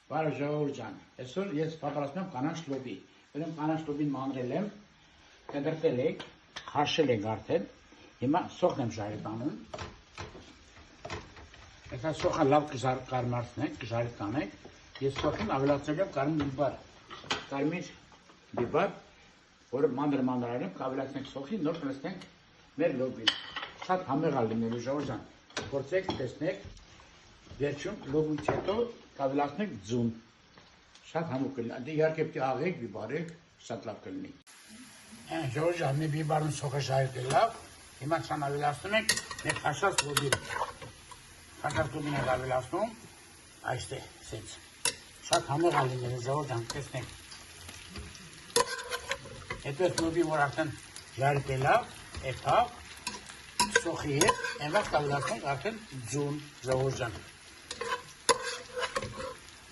Բարև ժողովուրդ ջան, այսօր ես պատրաստում եմ կանաչ լոբի։ Ուրեմն կանաչ լոբին մանրել եմ, կտրատել եք, քաշել եք արդեն։ Հիմա սոխն եմ ժարի տանում։ Այսա սոխը լավ կարմարցնենք, ժարի տանենք։ Ես սոխին ավելացրել եմ կարմիր բիբար, որը մանր արել եմ, կավելացնենք սոխին, նոր կլցնենք մեր լոբին։ Շատ համեղ լինելու ժողովուրդ ջան, փորձեք, տեսնեք։ Վերջում լոբից հետո կավելացնենք ձուն։ Շատ համով կլինի։ Իհարկե պետք է աղեք, բիբարեք, շատ լավ կլինի։ Ժողովուրդ ջան, մի բիբարն սոխը ժարել լավ։ Հիմա ցան ավելացնում ենք մեր քաշած լոբին։ Քաշած լոբին ենք ավելացնում այստեղ, սենց։ Շատ համեղ լինելու ժողովուրդ ջան, տեսնենք։ Հետո այս լոբին, որ արդեն ժարել լավ, էթավ սոխի հետ, այնպես կավելացնենք արդեն ձուն, ժողովուրդ ջան։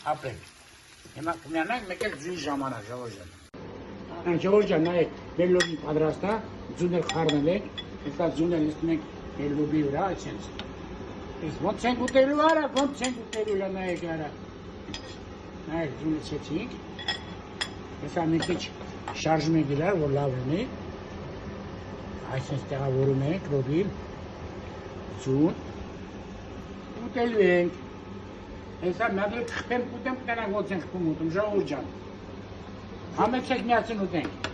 Ապրենք։ Հիմա կմիանանք մեկ էլ ձույի ժամանակ, ժողովուրդ ջան։ Ժողովուրդ ջան, նայեք, մեր լոբին պատրաստ է, ձուն էլ խառնել ենք, այսա ձուն էլ նստում ենք մեր լոբի վրա, այսպես։ Իսկ ոնց ենք ուտելու արա, ոնց ենք ուտելու լա, նայեք արա։ Նայեք, ձունը ցեցինք։ Այսա մի քիչ շարժում ենք իրար, որ լավ լինի։ Այսպես տեղավորում ենք լոբին, ձուն, ուտելու ենք։ Այսա մյադրի թխպեմ կուտեմ, կտենանք ոնց ենք խփում ուտում, ժողովուրդ ջան։ Համեցեք միասին ուտենք։